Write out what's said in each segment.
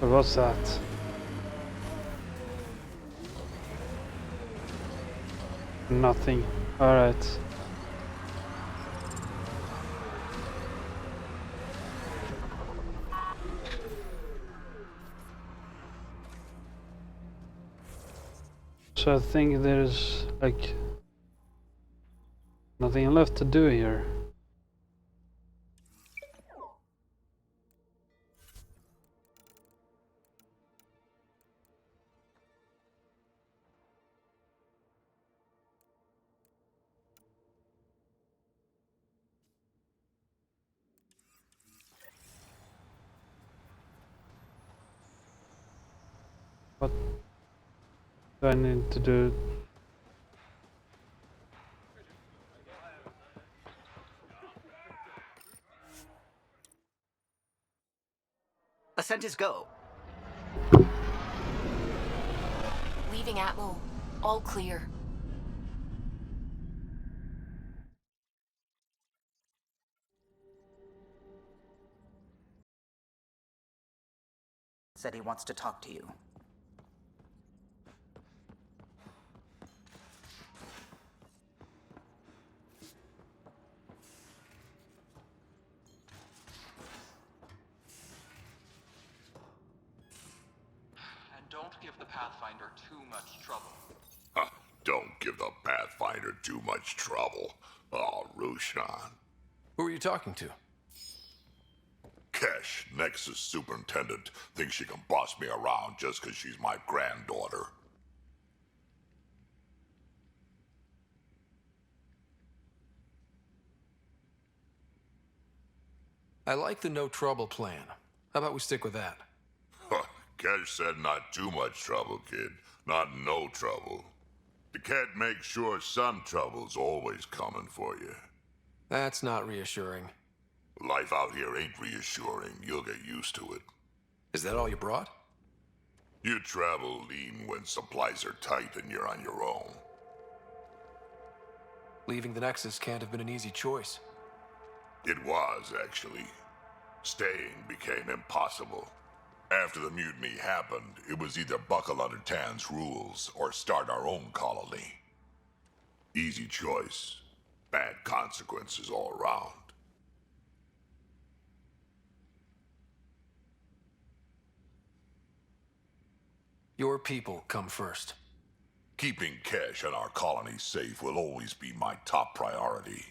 What was that? Nothing. Alright. So I think there's like nothing left to do here. What do I need to do? Ascent is go. Leaving Atmo. All clear. Said he wants to talk to you. And don't give the Pathfinder too much trouble. Don't give the Pathfinder too much trouble. Oh, Rushan. Who are you talking to? Kesh, Nexus Superintendent, thinks she can boss me around just because she's my granddaughter. I like the no trouble plan. How about we stick with that? Kesh said not too much trouble, kid. Not no trouble. You can't make sure some trouble's always coming for you. That's not reassuring. Life out here ain't reassuring. You'll get used to it. Is that all you brought? You travel lean when supplies are tight and you're on your own. Leaving the Nexus can't have been an easy choice. It was, actually. Staying became impossible. After the mutiny happened, it was either buckle under Tan's rules or start our own colony. Easy choice. Bad consequences all around. Your people come first. Keeping Kesh and our colony safe will always be my top priority.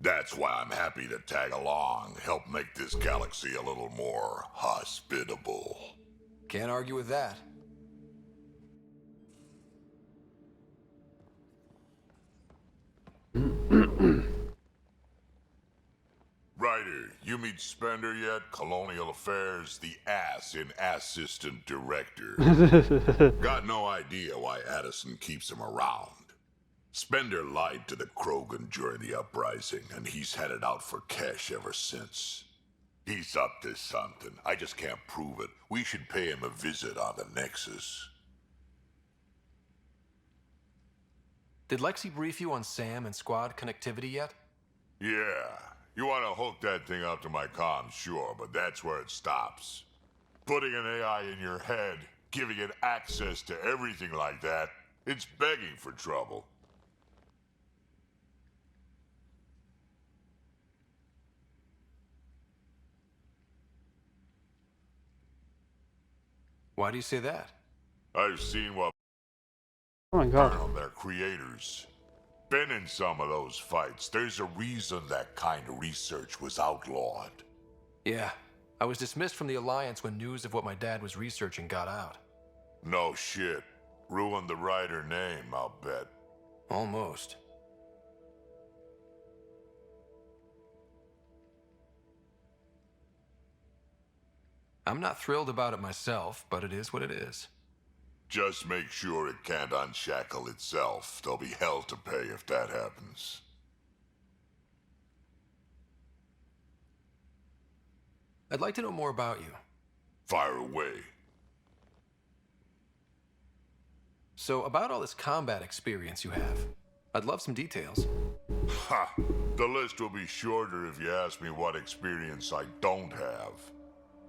That's why I'm happy to tag along, help make this galaxy a little more hospitable. Can't argue with that. Ryder, you meet Spender yet? Colonial Affairs, the ass in Assistant Director. Got no idea why Addison keeps him around. Spender lied to the Krogan during the uprising, and he's headed out for Kesh ever since. He's up to something. I just can't prove it. We should pay him a visit on the Nexus. Did Lexi brief you on SAM and squad connectivity yet? Yeah. You want to hook that thing up to my comms, sure, but that's where it stops. Putting an AI in your head, giving it access to everything like that, it's begging for trouble. Why do you say that? I've seen what Oh my god. on their creators. Been in some of those fights. There's a reason that kind of research was outlawed. Yeah, I was dismissed from the Alliance when news of what my dad was researching got out. No shit. Ruined the writer name, I'll bet. Almost. I'm not thrilled about it myself, but it is what it is. Just make sure it can't unshackle itself. There'll be hell to pay if that happens. I'd like to know more about you. Fire away. So, about all this combat experience you have, I'd love some details. Ha! The list will be shorter if you ask me what experience I don't have.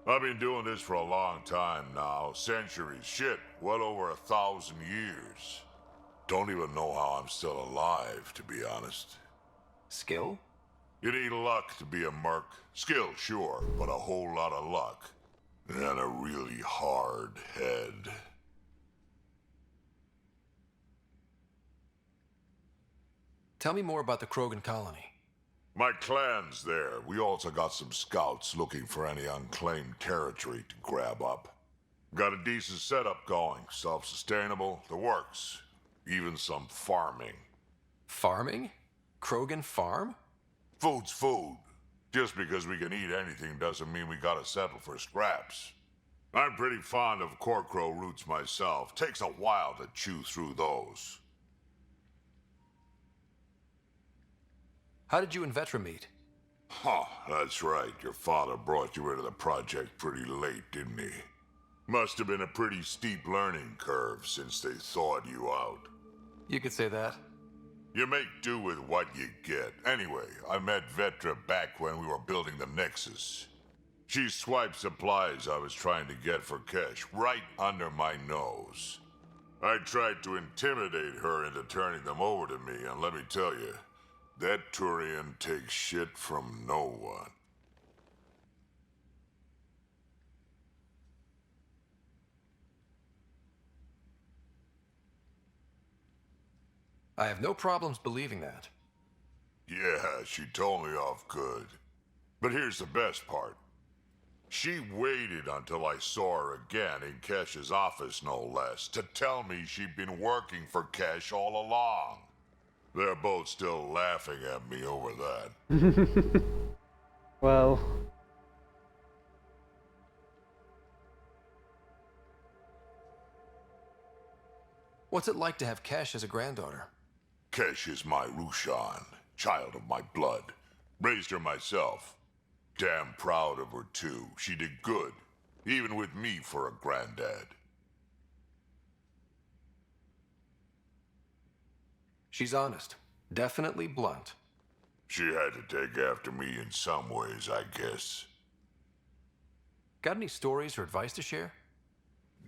I've been doing this for a long time now. Centuries. Shit, well over 1,000 years. Don't even know how I'm still alive, to be honest. Skill? You need luck to be a merc. Skill, sure, but a whole lot of luck. And a really hard head. Tell me more about the Krogan colony. My clan's there. We also got some scouts looking for any unclaimed territory to grab up. Got a decent setup going. Self-sustainable, the works. Even some farming. Farming? Krogan farm? Food's food. Just because we can eat anything doesn't mean we gotta settle for scraps. I'm pretty fond of Corcrow roots myself. Takes a while to chew through those. How did you and Vetra meet? Huh, that's right. Your father brought you into the project pretty late, didn't he? Must have been a pretty steep learning curve since they thawed you out. You could say that. You make do with what you get. Anyway, I met Vetra back when we were building the Nexus. She swiped supplies I was trying to get for Kesh right under my nose. I tried to intimidate her into turning them over to me, and let me tell you, that Turian takes shit from no one. I have no problems believing that. Yeah, she told me off good. But here's the best part. She waited until I saw her again in Kesh's office, no less, to tell me she'd been working for Kesh all along. They're both still laughing at me over that. Well, What's it like to have Kesh as a granddaughter? Kesh is my Rushan, child of my blood. Raised her myself. Damn proud of her too. She did good, even with me for a granddad. She's honest. Definitely blunt. She had to take after me in some ways, I guess. Got any stories or advice to share?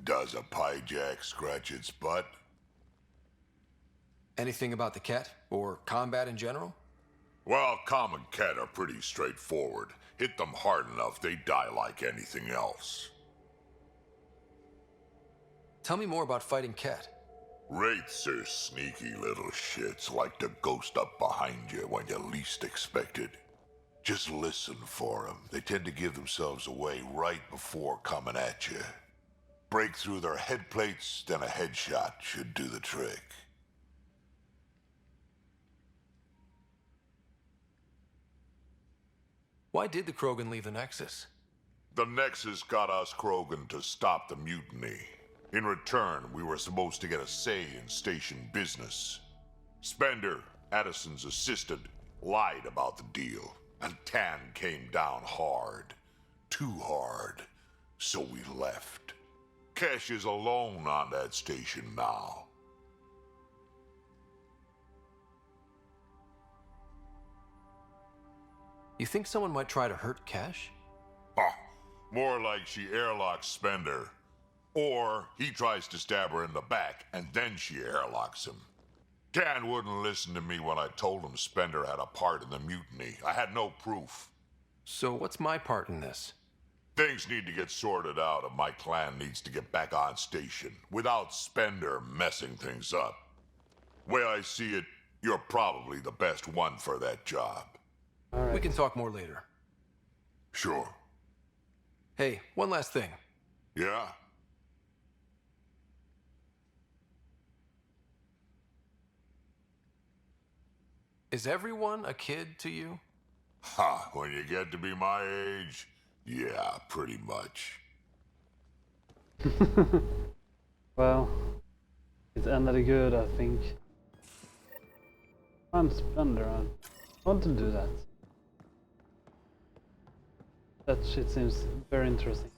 Does a pyjak scratch its butt? Anything about the Ket? Or combat in general? Well, common cat are pretty straightforward. Hit them hard enough, they die like anything else. Tell me more about fighting Ket. Wraiths are sneaky little shits, like to ghost up behind you when you least expect it. Just listen for them. They tend to give themselves away right before coming at you. Break through their head plates, then a headshot should do the trick. Why did the Krogan leave the Nexus? The Nexus got us Krogan to stop the mutiny. In return, we were supposed to get a say in station business. Spender, Addison's assistant, lied about the deal, and Tan came down hard. Too hard. So we left. Kesh is alone on that station now. You think someone might try to hurt Kesh? Huh. More like she airlocks Spender. Or he tries to stab her in the back, and then she airlocks him. Tan wouldn't listen to me when I told him Spender had a part in the mutiny. I had no proof. So what's my part in this? Things need to get sorted out, and my clan needs to get back on station, without Spender messing things up. Way I see it, you're probably the best one for that job. alright. We can talk more later. Sure. Hey, one last thing. Yeah? Is everyone a kid to you? Ha, when you get to be my age, yeah, pretty much. Well, it ended good, I think. Fun Splendor. I want to do that. That shit seems very interesting.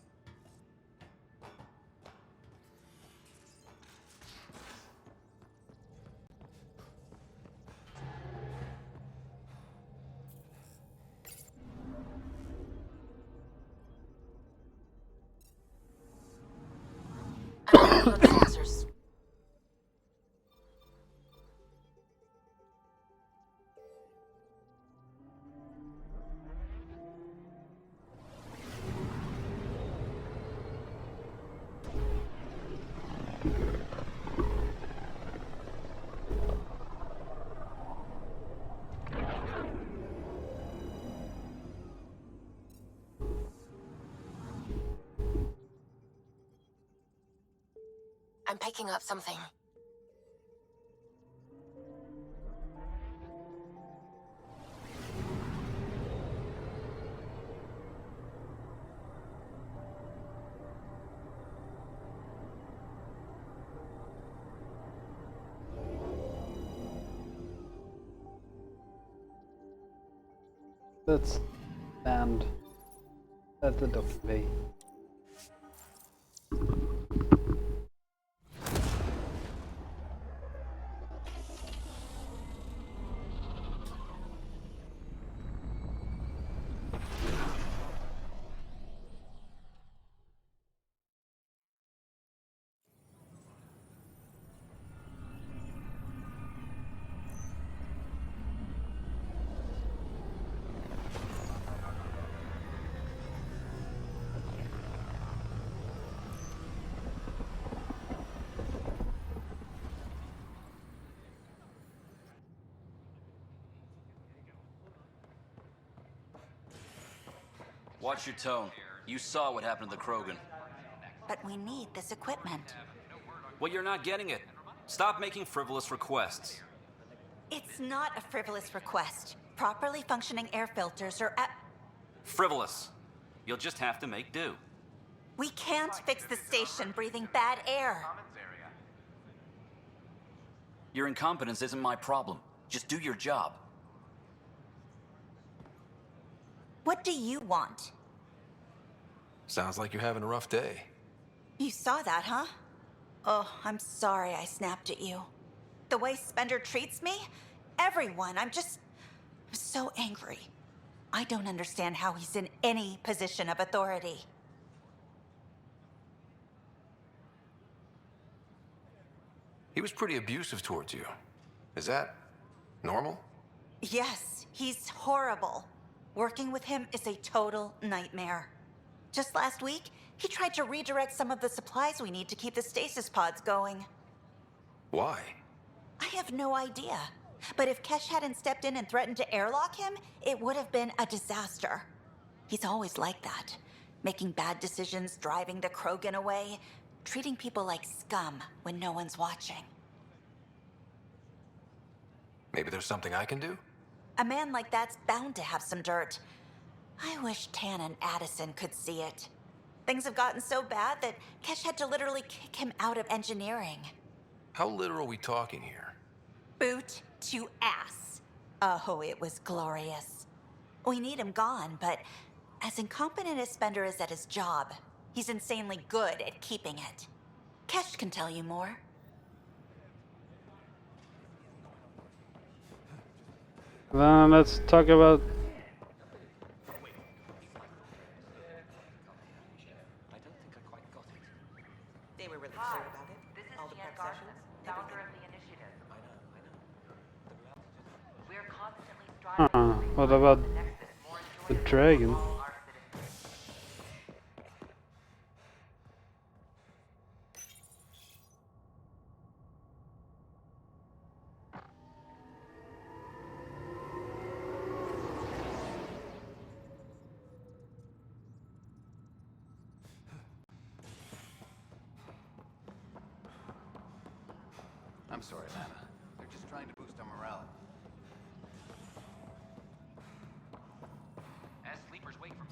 I'm picking up something. Let's stand at the docking bay. Watch your tone. You saw what happened to the Krogan. But we need this equipment. Well, you're not getting it. Stop making frivolous requests. It's not a frivolous request. Properly functioning air filters are at... Frivolous. You'll just have to make do. We can't fix the station breathing bad air. Your incompetence isn't my problem. Just do your job. What do you want? Sounds like you're having a rough day. You saw that, huh? Oh, I'm sorry I snapped at you. The way Spender treats me? Everyone, I'm so angry. I don't understand how he's in any position of authority. He was pretty abusive towards you. Is that normal? Yes, he's horrible. Working with him is a total nightmare. Just last week, he tried to redirect some of the supplies we need to keep the stasis pods going. Why? I have no idea. But if Kesh hadn't stepped in and threatened to airlock him, it would have been a disaster. He's always like that. Making bad decisions, driving the Krogan away, treating people like scum when no one's watching. Maybe there's something I can do? A man like that's bound to have some dirt. I wish Tan and Addison could see it. Things have gotten so bad that Kesh had to literally kick him out of engineering. How literal are we talking here? Boot to ass. Oh, it was glorious. We need him gone, but as incompetent as Spender is at his job, he's insanely good at keeping it. Kesh can tell you more. Then let's talk about... They were really clear about it. This is all the prep sessions, founder everything. of the initiative. We're constantly striving What about the dragon? all our citizens. I'm sorry, Lana. They're just trying to boost our morale. As sleepers wake from